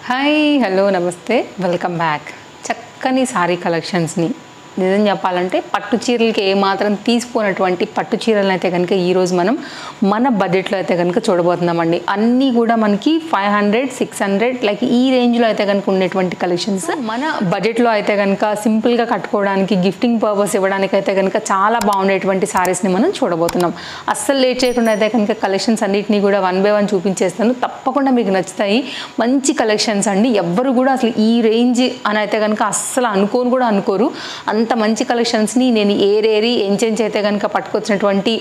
Hi hello నమస్తే welcome back. చక్కని sorry కలెక్షన్స్ని నిజం చెప్పాలంటే పట్టు చీరలకి ఏమాత్రం తీసిపోయినటువంటి పట్టు చీరలను అయితే కనుక ఈరోజు మనం మన బడ్జెట్లో అయితే కనుక చూడబోతున్నామండి. అన్నీ కూడా మనకి 500, 600 లైక్ ఈ రేంజ్లో అయితే కనుక ఉండేటువంటి కలెక్షన్స్ మన బడ్జెట్లో అయితే కనుక సింపుల్గా కట్టుకోవడానికి గిఫ్టింగ్ పర్పస్ ఇవ్వడానికి అయితే కనుక చాలా బాగుండేటువంటి సారీస్ని మనం చూడబోతున్నాం. అస్సలు లేట్ చేయకుండా అయితే కనుక కలెక్షన్స్ అన్నింటినీ కూడా 1 by 1 చూపించేస్తాను. తప్పకుండా మీకు నచ్చుతాయి. మంచి కలెక్షన్స్ అండి. ఎవ్వరు కూడా అసలు ఈ రేంజ్ అని అయితే కనుక అస్సలు అనుకోరు. అంత మంచి కలెక్షన్స్ని నేను ఏరేరి ఎంచెంచి అయితే కనుక పట్టుకొచ్చినటువంటి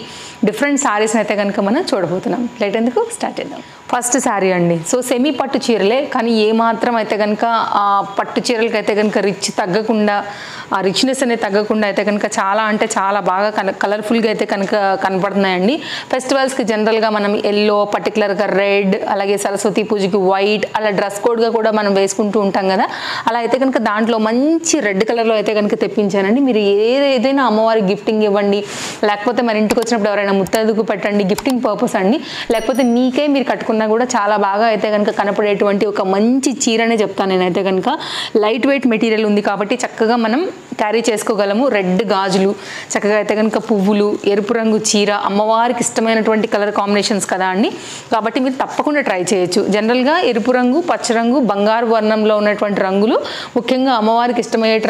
డిఫరెంట్ సారీస్ని అయితే కనుక మనం చూడబోతున్నాం. లేట్ ఎందుకు స్టార్ట్ చేద్దాం. ఫస్ట్ శారీ అండి. సో సెమీ పట్టు చీరలే, కానీ ఏమాత్రం అయితే కనుక పట్టు చీరలకి అయితే కనుక తగ్గకుండా ఆ రిచ్నెస్ అనేది తగ్గకుండా అయితే కనుక చాలా అంటే చాలా బాగా కలర్ఫుల్గా అయితే కనుక కనపడుతున్నాయండి. ఫెస్టివల్స్కి జనరల్గా మనం ఎల్లో, పర్టికులర్గా రెడ్, అలాగే సరస్వతి పూజకి వైట్, అలా డ్రెస్ కోడ్గా కూడా మనం వేసుకుంటూ ఉంటాం కదా. అలా అయితే కనుక దాంట్లో మంచి రెడ్ కలర్లో అయితే కనుక తెప్పించానండి. మీరు ఏదైనా అమ్మవారికి గిఫ్టింగ్ ఇవ్వండి, లేకపోతే మన ఇంటికి వచ్చినప్పుడు ఎవరైనా ముత్తైదుకు పెట్టండి, గిఫ్టింగ్ పర్పస్ అండి. లేకపోతే మీకే మీరు కట్టుకున్నా కూడా చాలా బాగా అయితే కనుక కనపడేటువంటి ఒక మంచి చీరనే చెప్తాను నేనైతే కనుక. లైట్ వెయిట్ మెటీరియల్ ఉంది కాబట్టి చక్కగా మనం క్యారీ చేసుకోగలము. రెడ్ గాజులు, చక్కగా అయితే కనుక పువ్వులు, ఎరుపు రంగు చీర, అమ్మవారికి ఇష్టమైనటువంటి కలర్ కాంబినేషన్స్ కదా అండి. కాబట్టి మీరు తప్పకుండా ట్రై చేయొచ్చు. జనరల్గా ఎరుపు రంగు, పచ్చ రంగు, బంగారు వర్ణంలో ఉన్నటువంటి రంగులు ముఖ్యంగా అమ్మవారికి ఇష్టమయ్యే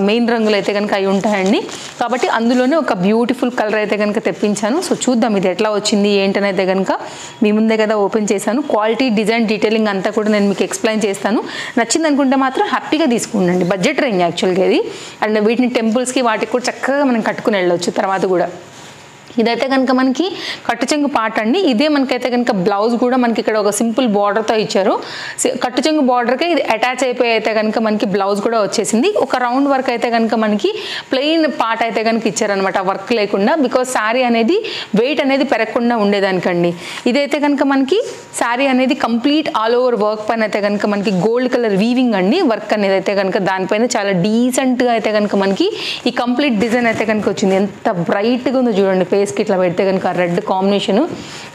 మెయిన్ రంగులు అయితే కనుక అవి ఉంటాయండి. కాబట్టి అందులోనే ఒక బ్యూటిఫుల్ కలర్ అయితే కనుక తెప్పించాను. సో చూద్దాం ఇది ఎట్లా వచ్చింది ఏంటనైతే కనుక. మీ ముందే కదా ఓపెన్ చేశాను. క్వాలిటీ, డిజైన్, డీటెయిలింగ్ అంతా కూడా నేను మీకు ఎక్స్ప్లెయిన్ చేస్తాను. నచ్చింది అనుకుంటే మాత్రం హ్యాపీగా తీసుకోండి. బడ్జెట్ రేంజ్ యాక్చువల్గా ఇది. అండ్ వీటిని టెంపుల్స్కి వాటికి కూడా చక్కగా మనం కట్టుకుని వెళ్ళొచ్చు తర్వాత కూడా. ఇదైతే కనుక మనకి కట్టు చెంగు పార్ట్ అండి. ఇదే మనకైతే కనుక బ్లౌజ్ కూడా మనకి ఇక్కడ ఒక సింపుల్ బార్డర్తో ఇచ్చారు. కట్టు చెంగు బార్డర్కి ఇది అటాచ్ అయిపోయి అయితే కనుక మనకి బ్లౌజ్ కూడా వచ్చేసింది. ఒక రౌండ్ వర్క్ అయితే కనుక మనకి ప్లెయిన్ పార్ట్ అయితే కనుక ఇచ్చారనమాట, వర్క్ లేకుండా. బికాజ్ శారీ అనేది వెయిట్ అనేది పెరగకుండా ఉండేదానికండి. ఇదైతే కనుక మనకి శారీ అనేది కంప్లీట్ ఆల్ ఓవర్ వర్క్ పైన అయితే కనుక మనకి గోల్డ్ కలర్ వీవింగ్ అండి. వర్క్ అనేది అయితే కనుక దానిపైన చాలా డీసెంట్గా అయితే కనుక మనకి ఈ కంప్లీట్ డిజైన్ అయితే కనుక వచ్చింది. ఎంత బ్రైట్గా ఉందో చూడండి. ఫేస్కి ఇట్లా పెడితే కనుక రెడ్ కాంబినేషన్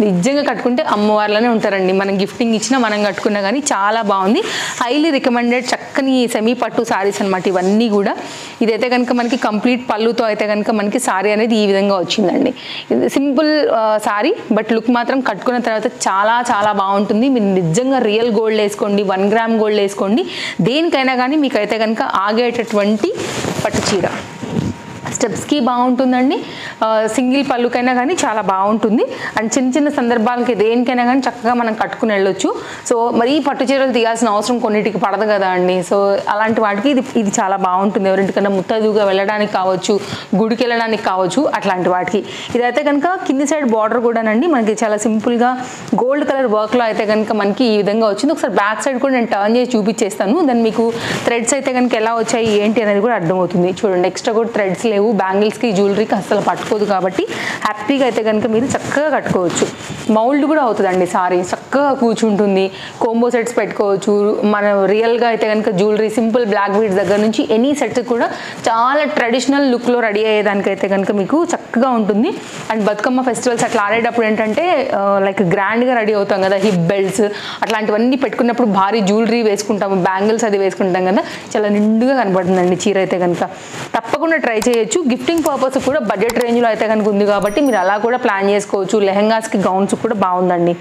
నిజంగా కట్టుకుంటే అమ్మవార్లనే ఉంటారండి. మనం గిఫ్టింగ్ ఇచ్చినా మనం కట్టుకున్నా కానీ చాలా బాగుంది. హైలీ రికమెండెడ్ చక్కని సెమీ పట్టు సారీస్ అనమాట ఇవన్నీ కూడా. ఇదైతే కనుక మనకి కంప్లీట్ పళ్ళుతో అయితే కనుక మనకి సారీ అనేది ఈ విధంగా వచ్చిందండి. ఇది సింపుల్ సారీ, బట్ లుక్ మాత్రం కట్టుకున్న తర్వాత చాలా చాలా బాగుంటుంది. మీరు నిజంగా రియల్ గోల్డ్ వేసుకోండి, 1 గ్రామ్ గోల్డ్ వేసుకోండి, దేనికైనా కానీ మీకు అయితే కనుక ఆగేటటువంటి పట్టు చీర. స్టెప్స్కి బాగుంటుందండి, సింగిల్ పళ్ళుకైనా కానీ చాలా బాగుంటుంది. అండ్ చిన్న చిన్న సందర్భాలకి దేనికైనా కానీ చక్కగా మనం కట్టుకుని వెళ్ళొచ్చు. సో మరీ పట్టు చీరలు తీయాల్సిన అవసరం కొన్నిటికి పడదు కదా అండి. సో అలాంటి వాటికి ఇది చాలా బాగుంటుంది. ఎవరింటికన్నా ముత్తైదుగా వెళ్ళడానికి కావచ్చు, గుడికి వెళ్ళడానికి కావచ్చు, అట్లాంటి వాటికి. ఇదైతే కనుక కింది సైడ్ బార్డర్ కూడానండి మనకి చాలా సింపుల్గా గోల్డ్ కలర్ వర్క్లో అయితే కనుక మనకి ఈ విధంగా వచ్చింది. ఒకసారి బ్యాక్ సైడ్ కూడా నేను టర్న్ చేసి చూపించేస్తాను. దాన్ని మీకు థ్రెడ్స్ అయితే కనుక ఎలా వచ్చాయి ఏంటి అనేది కూడా అర్థమవుతుంది. చూడండి, ఎక్స్ట్రా కూడా థ్రెడ్స్ లేవు. బ్యాంగిల్స్కి, జ్యువెలరీకి అస్సలు పట్టుకోదు కాబట్టి హ్యాపీగా అయితే కనుక మీరు చక్కగా కట్టుకోవచ్చు. మౌల్డ్ కూడా అవుతుందండి సారీ, చక్కగా కూర్చుంటుంది. కోంబో సెట్స్ పెట్టుకోవచ్చు. మనం రియల్గా అయితే కనుక జ్యువెలరీ, సింపుల్ బ్లాక్ బీడ్స్ దగ్గర నుంచి ఎనీ సెట్స్ కూడా చాలా ట్రెడిషనల్ లుక్లో రెడీ అయ్యేదానికైతే కనుక మీకు చక్కగా ఉంటుంది. అండ్ బతుకమ్మ ఫెస్టివల్స్ అట్లా ఆడేటప్పుడు ఏంటంటే లైక్ గ్రాండ్గా రెడీ అవుతాం కదా, హిప్ బెల్ట్స్ అట్లాంటివన్నీ పెట్టుకున్నప్పుడు భారీ జ్యువెలరీ వేసుకుంటాము, బ్యాంగిల్స్ అది వేసుకుంటాం కదా, చాలా నిండుగా కనపడుతుందండి చీర అయితే కనుక. తప్పకుండా ట్రై చేయొచ్చు. గిఫ్టింగ్ పర్పస్ కూడా బడ్జెట్ రేంజ్లో అయితే కనుక ఉంది కాబట్టి మీరు అలా కూడా ప్లాన్ చేసుకోవచ్చు. లెహెంగాస్కి, గౌన్స్ కూడా బాగుందండి.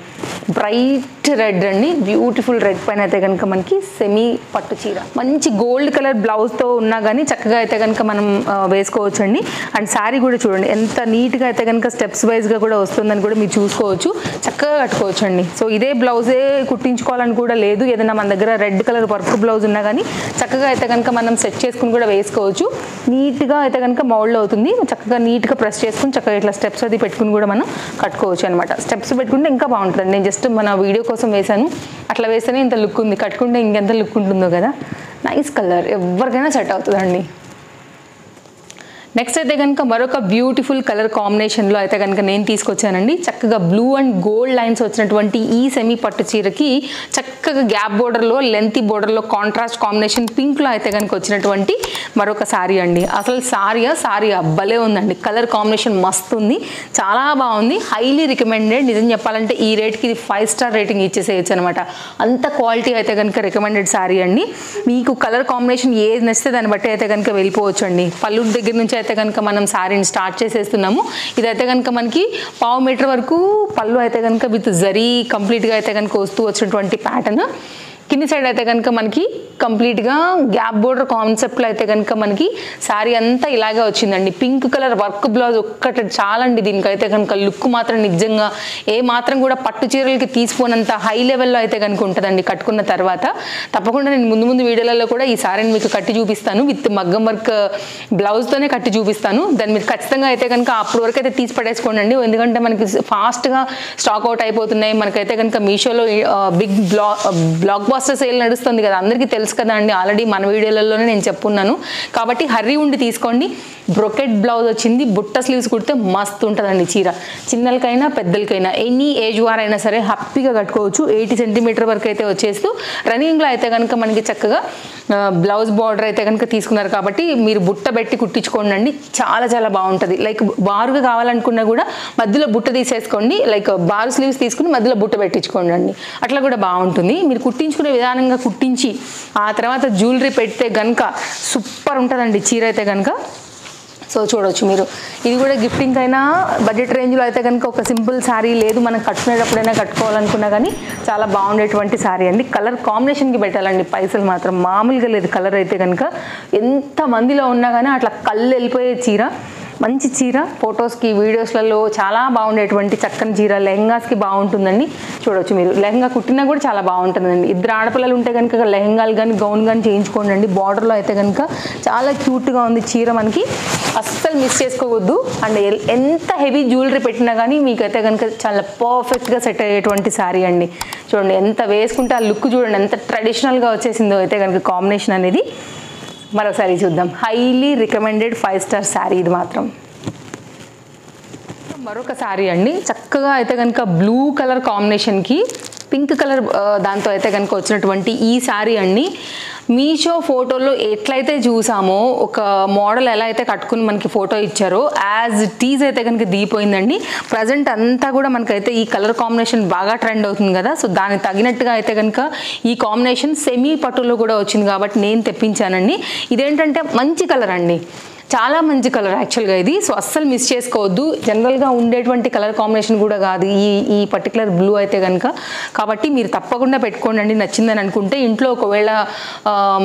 బ్రైట్ రెడ్ అండి, బ్యూటిఫుల్ రెడ్ పైన అయితే కనుక మనకి సెమీ పట్టు చీర. మంచి గోల్డ్ కలర్ బ్లౌజ్తో ఉన్నా కానీ చక్కగా అయితే కనుక మనం వేసుకోవచ్చు అండి. అండ్ శారీ కూడా చూడండి ఎంత నీట్గా అయితే కనుక స్టెప్స్ వైజ్గా కూడా వస్తుందని కూడా మీరు చూసుకోవచ్చు. చక్కగా కట్టుకోవచ్చు అండి. సో ఇదే బ్లౌజే కుట్టించుకోవాలని కూడా లేదు. ఏదైనా మన దగ్గర రెడ్ కలర్ వర్క్ బ్లౌజ్ ఉన్నా కానీ చక్కగా అయితే కనుక మనం సెట్ చేసుకుని కూడా వేసుకోవచ్చు. నీట్గా అయితే కనుక మౌల్డ్ అవుతుంది. చక్కగా నీట్గా ప్రెస్ చేసుకుని చక్కగా ఇట్లా స్టెప్స్ అది పెట్టుకుని కూడా మనం కట్టుకోవచ్చు అనమాట. స్టెప్స్ పెట్టుకుంటే ఇంకా బాగుంటుంది. నేను జస్ట్ మన వీడియో కోసం వేసాను, అట్లా వేస్తేనే ఇంత లుక్ ఉంది. కట్టుకుంటే ఇంకెంత లుక్ ఉంటుందో కదా. నైస్ కలర్, ఎవరికైనా సెట్ అవుతుందండి. నెక్స్ట్ అయితే కనుక మరొక బ్యూటిఫుల్ కలర్ కాంబినేషన్లో అయితే కనుక నేను తీసుకొచ్చానండి. చక్కగా బ్లూ అండ్ గోల్డ్ లైన్స్ వచ్చినటువంటి ఈ సెమీ పట్టు చీరకి చక్కగా గ్యాప్ బోర్డర్లో లెంతీ బోర్డర్లో కాంట్రాస్ట్ కాంబినేషన్ పింక్లో అయితే కనుక వచ్చినటువంటి మరొక సారీ అండి. అసలు సారీ భలే ఉందండి. కలర్ కాంబినేషన్ మస్తు ఉంది, చాలా బాగుంది. Highly recommended. నిజం చెప్పాలంటే ఈ రేట్కి ఇది 5 స్టార్ రేటింగ్ ఇచ్చేసేయచ్చు అనమాట. అంత క్వాలిటీ అయితే కనుక రికమెండెడ్ సారీ అండి. మీకు కలర్ కాంబినేషన్ ఏది నచ్చితే దాన్ని బట్టి అయితే కనుక వెళ్ళిపోవచ్చు అండి. పళ్ళు దగ్గర నుంచి అయితే కనుక మనం శారీని స్టార్ట్ చేసేస్తున్నాము. ఇదైతే కనుక మనకి 1/2 మీటర్ వరకు పళ్ళు అయితే కనుక విత్ జరీ కంప్లీట్గా అయితే కనుక వచ్చినటువంటి ప్యాటర్న్. కింది సైడ్ అయితే కనుక మనకి కంప్లీట్గా గ్యాప్ బోర్డర్ కాన్సెప్ట్లో అయితే కనుక మనకి శారీ అంతా ఇలాగే వచ్చిందండి. పింక్ కలర్ వర్క్ బ్లౌజ్ ఒక్కటి చాలండి దీనికైతే కనుక. లుక్ మాత్రం నిజంగా ఏ మాత్రం కూడా పట్టు చీరలకి తీసిపోనంత హై లెవెల్లో అయితే కనుక ఉంటుందండి కట్టుకున్న తర్వాత. తప్పకుండా నేను ముందు వీడియోలలో కూడా ఈ శారీని మీకు కట్టి చూపిస్తాను. విత్ మగ్గం వర్క్ బ్లౌజ్తోనే కట్టి చూపిస్తాను. దాన్ని మీరు ఖచ్చితంగా అయితే కనుక అప్పటి వరకు అయితే తీసి పడేసుకోండి. ఎందుకంటే మనకి ఫాస్ట్గా స్టాక్ అవుట్ అయిపోతున్నాయి. మనకైతే కనుక మీషోలో బిగ్ బ్లాక్ బాస్టర్ సేల్ నడుస్తుంది కదా, అందరికీ తెలుసు కదా అండి. ఆల్రెడీ మన వీడియోలలోనే నేను చెప్పున్నాను కాబట్టి హర్రీ ఉండి తీసుకోండి. బ్రొకెట్ బ్లౌజ్ వచ్చింది, బుట్ట స్లీవ్స్ కుడితే మస్తు ఉంటుందండి చీర. చిన్నలకైనా పెద్దలకైనా ఎనీ ఏజ్ వారైనా సరే హ్యాపీగా కట్టుకోవచ్చు. 80 సెంటీమీటర్ వరకు అయితే వచ్చేస్తూ రన్నింగ్లో అయితే కనుక మనకి చక్కగా బ్లౌజ్ బార్డర్ అయితే కనుక తీసుకున్నారు కాబట్టి మీరు బుట్ట పెట్టి కుట్టించుకోండి అండి. చాలా చాలా బాగుంటుంది. లైక్ బారుగా కావాలనుకున్నా కూడా మధ్యలో బుట్ట తీసేసుకోండి. లైక్ బారు స్లీవ్స్ తీసుకుని మధ్యలో బుట్ట పెట్టించుకోండి అండి. అట్లా కూడా బాగుంటుంది. మీరు కుట్టించుకునే విధానంగా కుట్టించి ఆ తర్వాత జ్యువెలరీ పెడితే కనుక సూపర్ ఉంటుందండి చీర అయితే కనుక. సో చూడవచ్చు మీరు. ఇది కూడా గిఫ్టింగ్ అయినా బడ్జెట్ రేంజ్లో అయితే కనుక ఒక సింపుల్ శారీ లేదు మనం కట్టుకునేటప్పుడైనా కట్టుకోవాలనుకున్నా కానీ చాలా బాగుండేటువంటి శారీ అండి. కలర్ కాంబినేషన్కి పెట్టాలండి పైసలు మాత్రం మామూలుగా లేదు. కలర్ అయితే కనుక ఎంత మందిలో ఉన్నా కానీ అట్లా కళ్ళు వెళ్ళిపోయే చీర. మంచి చీర, ఫొటోస్కి వీడియోస్లలో చాలా బాగుండేటువంటి చక్కని చీర. లెహంగాస్కి బాగుంటుందండి. చూడవచ్చు మీరు. లెహంగా కుట్టినా కూడా చాలా బాగుంటుందండి. ఇద్దరు ఆడపిల్లలు ఉంటే కనుక లెహంగాలు కానీ గౌన్ కానీ చేయించుకోండి అండి. బార్డర్లో అయితే కనుక చాలా క్యూట్గా ఉంది చీర. మనకి అస్సలు మిస్ చేసుకోవద్దు. అండ్ ఎంత హెవీ జ్యువెలరీ పెట్టినా కానీ మీకైతే కనుక చాలా పర్ఫెక్ట్గా సెట్ అయ్యేటువంటి శారీ అండి. చూడండి ఎంత వేసుకుంటే ఆ లుక్ చూడండి ఎంత ట్రెడిషనల్గా వచ్చేసిందో అయితే కనుక కాంబినేషన్ అనేది. మరొకసారి చూద్దాం. హైలీ రికమెండెడ్ 5 స్టార్ శారీ ఇది మాత్రం. మరొక శారీ అండి. చక్కగా అయితే కనుక బ్లూ కలర్ కాంబినేషన్కి పింక్ కలర్ దాంతో అయితే కనుక వచ్చినటువంటి ఈ శారీ అండి. మీషో ఫోటోలో ఎట్లయితే చూసామో ఒక మోడల్ ఎలా అయితే కట్టుకుని మనకి ఫోటో ఇచ్చారో యాజ్ ఇట్ ఈజ్ అయితే కనుక దిగిపోయిందండి. ప్రజెంట్ అంతా కూడా మనకైతే ఈ కలర్ కాంబినేషన్ బాగా ట్రెండ్ అవుతుంది కదా. సో దానికి తగినట్టుగా అయితే కనుక ఈ కాంబినేషన్ సెమీ పట్టులో కూడా వచ్చింది కాబట్టి నేను తెప్పించానండి. ఇదేంటంటే మంచి కలర్ అండి, చాలా మంచి కలర్ యాక్చువల్గా ఇది. సో అస్సలు మిస్ చేసుకోవద్దు. జనరల్గా ఉండేటువంటి కలర్ కాంబినేషన్ కూడా కాదు ఈ పర్టికులర్ బ్లూ అయితే కనుక. కాబట్టి మీరు తప్పకుండా పెట్టుకోండి నచ్చిందని అనుకుంటే. ఇంట్లో ఒకవేళ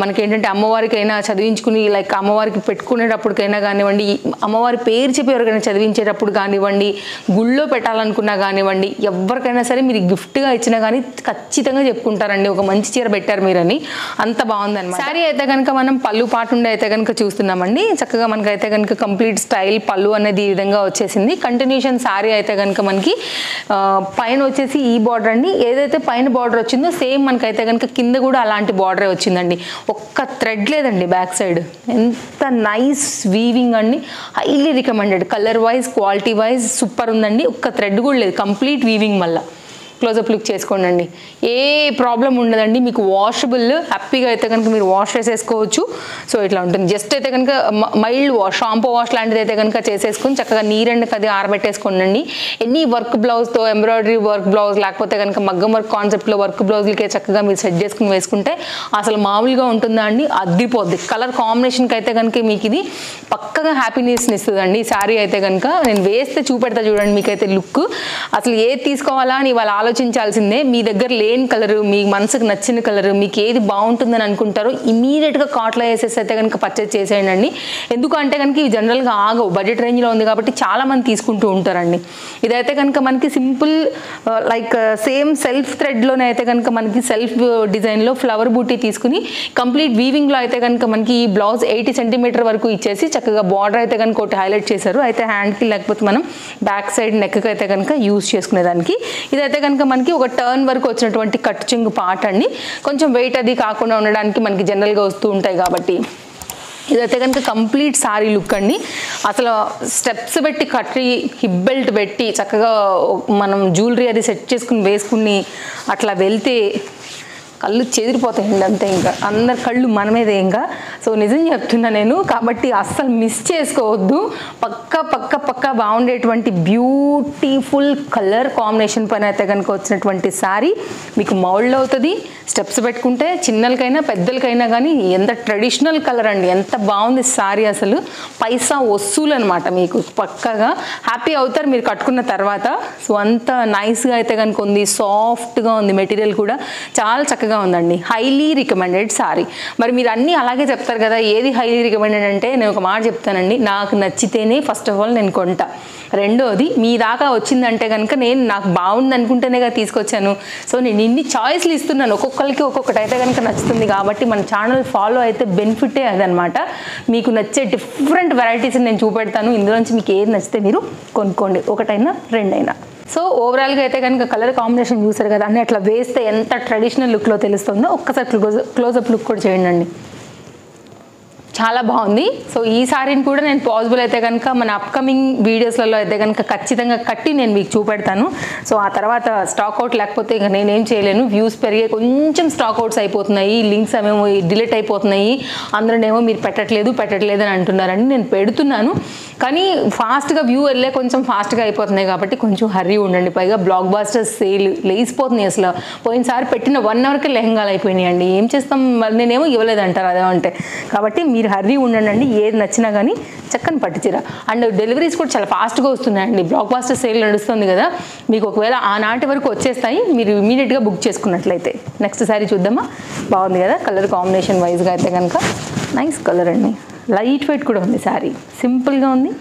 మనకేంటంటే అమ్మవారికైనా చదివించుకుని లైక్ అమ్మవారికి పెట్టుకునేటప్పటికైనా కానివ్వండి, అమ్మవారి పేరు చెప్పి ఎవరికైనా చదివించేటప్పుడు కానివ్వండి, గుళ్ళో పెట్టాలనుకున్నా కానివ్వండి, ఎవరికైనా సరే మీరు గిఫ్ట్గా ఇచ్చినా కానీ ఖచ్చితంగా చెప్పుకుంటారండి ఒక మంచి చీర పెట్టారు మీరని. అంత బాగుందన్నమాట. శారీ అయితే కనుక మనం పళ్ళు పాటుండే అయితే కనుక చూస్తున్నామండి. చక్కగా మనకైతే కనుక కంప్లీట్ స్టైల్ పళ్ళు అనేది ఈ విధంగా వచ్చేసింది. కంటిన్యూషన్ శారీ అయితే కనుక మనకి పైన వచ్చేసి ఈ బార్డర్ అండి. ఏదైతే పైన బార్డర్ వచ్చిందో సేమ్ మనకైతే కనుక కింద కూడా అలాంటి బార్డరే వచ్చిందండి. ఒక్క థ్రెడ్ లేదండి బ్యాక్ సైడ్. ఎంత నైస్ వీవింగ్ అండి. Highly recommended. Colour wise quality wise super ఉందండి. ఒక్క థ్రెడ్ కూడా లేదు, కంప్లీట్ వీవింగ్. మళ్ళీ క్లోజప్ లుక్ చేసుకోండి అండి. ఏ ప్రాబ్లం ఉండదండి. మీకు వాషబుల్ హ్యాపీగా అయితే కనుక మీరు వాష్ చేసేసుకోవచ్చు. సో ఇట్లా ఉంటుంది. జస్ట్ అయితే కనుక మైల్డ్ వాష్, షాంపూ వాష్ లాంటిది అయితే కనుక చేసేసుకుని చక్కగా నీరెండుకి అది ఆరబెట్టేసుకోండి. ఎనీ వర్క్ బ్లౌజ్తో ఎంబ్రాయిడరీ వర్క్ బ్లౌజ్ లేకపోతే కనుక మగ్గం వర్క్ కాన్సెప్ట్లో వర్క్ బ్లౌజ్లకే చక్కగా మీరు సెట్ చేసుకుని వేసుకుంటే అసలు మామూలుగా ఉంటుందా అండి, అద్దిపోద్ది. కలర్ కాంబినేషన్కి అయితే కనుక మీకు ఇది పక్కగా హ్యాపీనెస్ని ఇస్తుందండి ఈ శారీ అయితే కనుక. నేను వేస్తే చూపెడతా చూడండి మీకైతే లుక్. అసలు ఏది తీసుకోవాలా అని వాళ్ళ ఆలోచించాల్సిందే. మీ దగ్గర లేని కలరు, మీ మనసుకు నచ్చిన కలరు, మీకు ఏది బాగుంటుందని అనుకుంటారో ఇమీడియట్గా కార్ట్లో వేసేసి అయితే కనుక పర్చేజ్ చేసేయండి. ఎందుకంటే కనుక ఇవి జనరల్గా ఆగవు, బడ్జెట్ రేంజ్లో ఉంది కాబట్టి చాలామంది తీసుకుంటూ ఉంటారండి. ఇదైతే కనుక మనకి సింపుల్ లైక్ సేమ్ సెల్ఫ్ థ్రెడ్లోనే అయితే కనుక మనకి సెల్ఫ్ డిజైన్లో ఫ్లవర్ బూటీ తీసుకుని కంప్లీట్ వీవింగ్లో అయితే కనుక మనకి ఈ బ్లౌజ్ 80 సెంటీమీటర్ వరకు ఇచ్చేసి చక్కగా బార్డర్ అయితే కనుక ఒకటి హైలైట్ చేశారు. అయితే హ్యాండ్కి లేకపోతే మనం బ్యాక్ సైడ్ నెక్కి అయితే కనుక యూజ్ చేసుకునేదానికి. ఇదైతే కనుక మనకి ఒక టర్న్ వరకు వచ్చినటువంటి కట్ చెంగు పార్ట్ అండి. కొంచెం వెయిట్ అది కాకుండా ఉండడానికి మనకి జనరల్గా వస్తూ ఉంటాయి కాబట్టి ఇదైతే కనుక కంప్లీట్ సారీ లుక్ అండి. అసలు స్టెప్స్ పెట్టి కట్టి హిప్ బెల్ట్ పెట్టి చక్కగా మనం జ్యువెలరీ అది సెట్ చేసుకుని వేసుకుని అట్లా వెళ్తే కళ్ళు చెదిరిపోతాయండి అంతే. ఇంకా అందరి కళ్ళు మన మీదే ఇంకా. సో నిజం చెప్తున్నా నేను, కాబట్టి అస్సలు మిస్ చేసుకోవద్దు. పక్క బాగుండేటువంటి బ్యూటిఫుల్ కలర్ కాంబినేషన్ పైన అయితే కనుక వచ్చినటువంటి శారీ మీకు మౌల్డ్ అవుతుంది. స్టెప్స్ పెట్టుకుంటే చిన్నలకైనా పెద్దలకైనా కానీ ఎంత ట్రెడిషనల్ కలర్ అండి, ఎంత బాగుంది శారీ. అసలు పైసా వసూలు అనమాట. మీకు పక్కగా హ్యాపీ అవుతారు మీరు కట్టుకున్న తర్వాత. సో అంత నైస్గా అయితే కనుక ఉంది, సాఫ్ట్గా ఉంది, మెటీరియల్ కూడా చాలా చక్కగా ఉందండి. Highly recommended sorry. మరి మీరు అన్నీ అలాగే చెప్తారు కదా, ఏది హైలీ రికమెండెడ్ అంటే నేను ఒక మాట చెప్తానండి, నాకు నచ్చితేనే ఫస్ట్ ఆఫ్ ఆల్ నేను కొంటా. రెండోది మీ దాకా వచ్చిందంటే కనుక నేను నాకు బాగుంది అనుకుంటేనేగా తీసుకొచ్చాను. సో నేను ఇన్ని చాయిస్లు ఇస్తున్నాను, ఒక్కొక్కరికి ఒక్కొక్కటి అయితే కనుక నచ్చుతుంది. కాబట్టి మన ఛానల్ ఫాలో అయితే బెనిఫిటే అదనమాట. మీకు నచ్చే డిఫరెంట్ వెరైటీస్ నేను చూపెడతాను. ఇందులోంచి మీకు ఏది నచ్చితే మీరు కొనుక్కోండి, ఒకటైనా రెండైనా. సో ఓవరాల్గా అయితే కనుక కలర్ కాంబినేషన్ చూసారు కదా, అన్నీ అట్లా వేస్తే ఎంత ట్రెడిషనల్ లుక్లో తెలుస్తుందో ఒక్కసారి క్లోజప్ లుక్ కూడా చేయండి. చాలా బాగుంది. సో ఈ సారీని కూడా నేను పాసిబుల్ అయితే కనుక మన అప్కమింగ్ వీడియోస్లలో అయితే కనుక ఖచ్చితంగా కట్టి నేను మీకు చూపెడతాను. సో ఆ తర్వాత స్టాక్ అవుట్ లేకపోతే ఇక నేనేం చేయలేను. వ్యూస్ పెరిగే కొంచెం స్టాక్ అవుట్స్ అయిపోతున్నాయి, లింక్స్ అవేమో డిలీట్ అయిపోతున్నాయి, అందరూనేమో మీరు పెట్టట్లేదు అని అంటున్నారండి. నేను పెడుతున్నాను కానీ ఫాస్ట్గా వ్యూ వెళ్ళే కొంచెం ఫాస్ట్గా అయిపోతున్నాయి కాబట్టి కొంచెం హర్రీ ఉండండి. పైగా బ్లాక్ బాస్టర్ సేల్ లేసిపోతున్నాయి. అసలు పోయినసారి పెట్టిన 1 అవర్కి లెహంగాలు అయిపోయినాయి అండి. ఏం చేస్తాం, మరి నేనేమో ఇవ్వలేదంటారు అదేమంటే. కాబట్టి మీరు హర్రీ ఉండండి, ఏది నచ్చినా కానీ చక్కని పట్టుచీర. అండ్ డెలివరీస్ కూడా చాలా ఫాస్ట్గా వస్తున్నాయండి. బ్లాక్ బాస్టర్ సేల్ నడుస్తుంది కదా, మీకు ఒకవేళ ఆనాటి వరకు వచ్చేస్తాయి, మీరు ఇమీడియట్గా బుక్ చేసుకున్నట్లయితే. నెక్స్ట్ సారీ చూద్దామా. బాగుంది కదా కలర్ కాంబినేషన్ వైజ్గా అయితే కనుక నైస్ కలర్ అండి. లైట్ వెయిట్ కూడా ఉంది శారీ, సింపుల్గా ఉంది,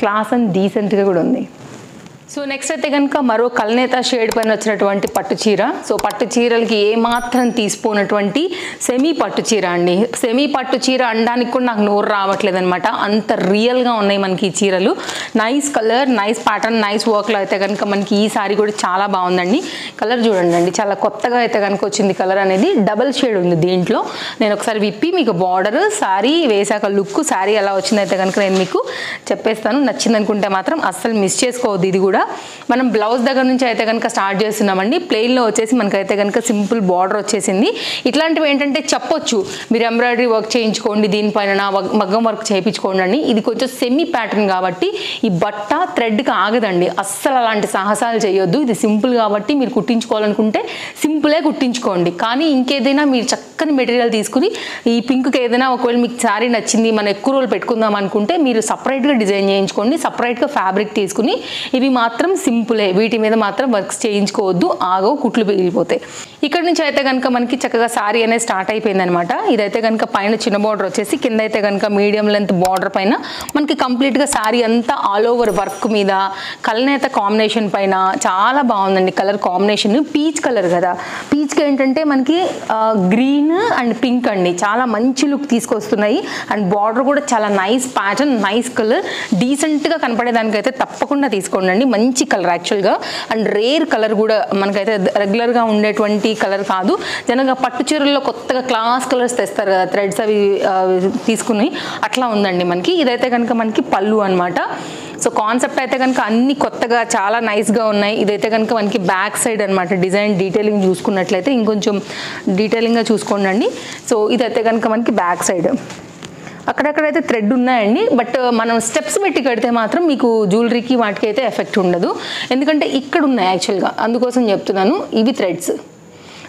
క్లాస్ అండ్ డీసెంట్గా కూడా ఉంది. సో నెక్స్ట్ అయితే కనుక మరో కల్నేత షేడ్ పైన వచ్చినటువంటి పట్టు చీర. సో పట్టు చీరలకి ఏమాత్రం తీసిపోయినటువంటి సెమీ పట్టు చీర అండి. సెమీ పట్టు చీర అనడానికి కూడా నాకు నోరు రావట్లేదు అనమాట, అంత రియల్గా ఉన్నాయి మనకి ఈ చీరలు. Nice colour, nice pattern, nice వర్క్లో అయితే కనుక మనకి ఈ సారీ కూడా చాలా బాగుందండి. కలర్ చూడండి, చాలా కొత్తగా అయితే కనుక వచ్చింది. కలర్ అనేది డబల్ షేడ్ ఉంది దీంట్లో. నేను ఒకసారి విప్పి మీకు బార్డర్, సారీ వేసాక లుక్, సారీ ఎలా వచ్చిందైతే కనుక నేను మీకు చెప్పేస్తాను. నచ్చింది అనుకుంటే మాత్రం అస్సలు మిస్ చేసుకోవద్దు. ఇది కూడా మనం బ్లౌజ్ దగ్గర నుంచి అయితే కనుక స్టార్ట్ చేస్తున్నామండి. ప్లెయిన్లో వచ్చేసి మనకైతే కనుక సింపుల్ బార్డర్ వచ్చేసింది. ఇట్లాంటివి ఏంటంటే చెప్పొచ్చు మీరు ఎంబ్రాయిడరీ వర్క్ చేయించుకోండి, దీనిపైన మగ్గం వర్క్ చేయించుకోండి అని. ఇది కొంచెం సెమీ ప్యాటర్న్ కాబట్టి ఈ బట్ట థ్రెడ్కి ఆగదండి. అస్సలు అలాంటి సాహసాలు చేయొద్దు. ఇది సింపుల్ కాబట్టి మీరు కుట్టించుకోవాలనుకుంటే సింపులే కుట్టించుకోండి. కానీ ఇంకేదైనా మీరు చక్కని మెటీరియల్ తీసుకుని ఈ పింక్కి ఏదైనా ఒకవేళ మీకు శారీ నచ్చింది, మనం ఎక్కువ రోజులు పెట్టుకుందాం అనుకుంటే మీరు సపరేట్గా డిజైన్ చేయించుకోండి. సపరేట్గా ఫ్యాబ్రిక్ తీసుకుని ఇవి మాత్రం సింపులే, వీటి మీద మాత్రం వర్క్స్ చేయించుకోవద్దు, ఆగవు, కుట్లు పెరిగిపోతాయి. ఇక్కడ నుంచి అయితే కనుక మనకి చక్కగా సారీ అనేది స్టార్ట్ అయిపోయింది అనమాట. ఇదైతే కనుక పైన చిన్న బార్డర్ వచ్చేసి కింద అయితే కనుక మీడియం లెంత్ బార్డర్ పైన మనకి కంప్లీట్గా సారీ అంతా ఆల్ ఓవర్ వర్క్ మీద కల్నేత కాంబినేషన్ పైన చాలా బాగుందండి. కలర్ కాంబినేషన్ పీచ్ కలర్ కదా, పీచ్కి ఏంటంటే మనకి గ్రీన్ అండ్ పింక్ అండి, చాలా మంచి లుక్ తీసుకొస్తున్నాయి. అండ్ బార్డర్ కూడా చాలా నైస్ ప్యాటర్న్, నైస్ కలర్, డీసెంట్గా కనపడేదానికైతే తప్పకుండా తీసుకోండి. మంచి కలర్ యాక్చువల్గా, అండ్ రేర్ కలర్ కూడా, మనకైతే రెగ్యులర్గా ఉండేటువంటి కలర్ కాదు. జనరల్గా పట్టు చీరల్లో కొత్తగా క్లాస్ కలర్స్ తెస్తారు కదా, థ్రెడ్స్ అవి తీసుకుని, అట్లా ఉందండి మనకి. ఇదైతే కనుక మనకి పళ్ళు అనమాట. సో కాన్సెప్ట్ అయితే కనుక అన్ని కొత్తగా చాలా నైస్గా ఉన్నాయి. ఇదైతే కనుక మనకి బ్యాక్ సైడ్ అనమాట. డిజైన్ డీటెయిలింగ్ చూసుకున్నట్లయితే ఇంకొంచెం డీటెయిలింగ్గా చూసుకోండి. సో ఇదైతే కనుక మనకి బ్యాక్ సైడ్ అక్కడక్కడైతే థ్రెడ్ ఉన్నాయండి. బట్ మనం స్టెప్స్ పెట్టి కడితే మాత్రం మీకు జ్యువెలరీకి వాటికి అయితే ఎఫెక్ట్ ఉండదు, ఎందుకంటే ఇక్కడ ఉన్నాయి యాక్చువల్గా, అందుకోసం చెప్తున్నాను. ఇవి థ్రెడ్స్,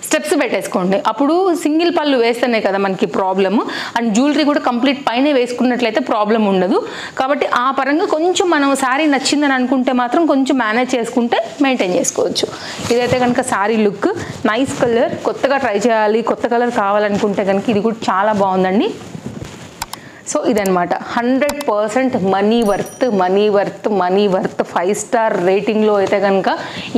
స్టెప్స్ పెట్టేసుకోండి. అప్పుడు సింగిల్ పళ్ళు వేస్తేనే కదా మనకి ప్రాబ్లమ్. అండ్ జ్యువెలరీ కూడా కంప్లీట్ పైన వేసుకున్నట్లయితే ప్రాబ్లం ఉండదు. కాబట్టి ఆ పరంగా కొంచెం మనం శారీ నచ్చిందని అనుకుంటే మాత్రం కొంచెం మేనేజ్ చేసుకుంటే మెయింటైన్ చేసుకోవచ్చు. ఇదైతే కనుక శారీ లుక్, నైస్ కలర్, కొత్తగా ట్రై చేయాలి, కొత్త కలర్ కావాలనుకుంటే కనుక ఇది కూడా చాలా బాగుందండి. సో ఇదనమాట 100% మనీ వర్త్ 5 స్టార్ రేటింగ్లో అయితే కనుక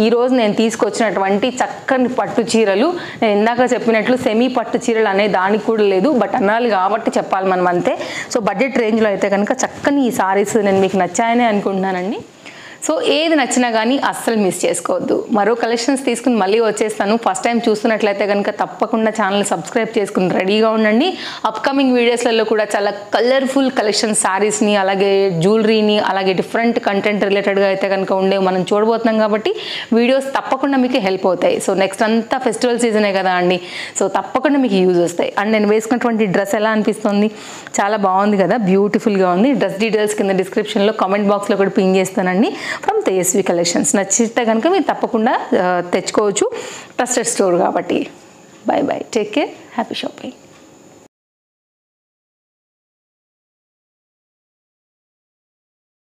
ఈరోజు నేను తీసుకొచ్చినటువంటి చక్కని పట్టు చీరలు. నేను ఇందాక చెప్పినట్లు సెమీ పట్టు చీరలు అనే దానికి కూడా లేదు, బట్ అనాలి కాబట్టి చెప్పాలి మనం అంతే. సో బడ్జెట్ రేంజ్లో అయితే కనుక చక్కని ఈ సారీస్ నేను మీకు నచ్చాయనే అనుకుంటున్నానండి. సో ఏది నచ్చినా కానీ అస్సలు మిస్ చేసుకోవద్దు. మరో కలెక్షన్స్ తీసుకుని మళ్ళీ వచ్చేస్తాను. ఫస్ట్ టైం చూస్తున్నట్లయితే కనుక తప్పకుండా ఛానల్ సబ్స్క్రైబ్ చేసుకుని రెడీగా ఉండండి. అప్కమింగ్ వీడియోస్లలో కూడా చాలా కలర్ఫుల్ కలెక్షన్ శారీస్ని, అలాగే జ్యువెలరీని, అలాగే డిఫరెంట్ కంటెంట్ రిలేటెడ్గా అయితే కనుక ఉండేవి మనం చూడబోతున్నాం కాబట్టి వీడియోస్ తప్పకుండా మీకు హెల్ప్ అవుతాయి. సో నెక్స్ట్ అంతా ఫెస్టివల్ సీజనే కదా అండి, సో తప్పకుండా మీకు యూజ్ వస్తాయి. అండ్ నేను వేసుకున్నటువంటి డ్రెస్ ఎలా అనిపిస్తుంది? చాలా బాగుంది కదా, బ్యూటిఫుల్గా ఉంది. డ్రెస్ డీటెయిల్స్ కింద డిస్క్రిప్షన్లో కామెంట్ బాక్స్లో కూడా పిన్ చేస్తానండి. From Tejaswi collections. నచ్చితే కనుక మీరు తప్పకుండా తెచ్చుకోవచ్చు, ట్రస్టెడ్ స్టోర్ కాబట్టి. Bye bye, take care, happy shopping.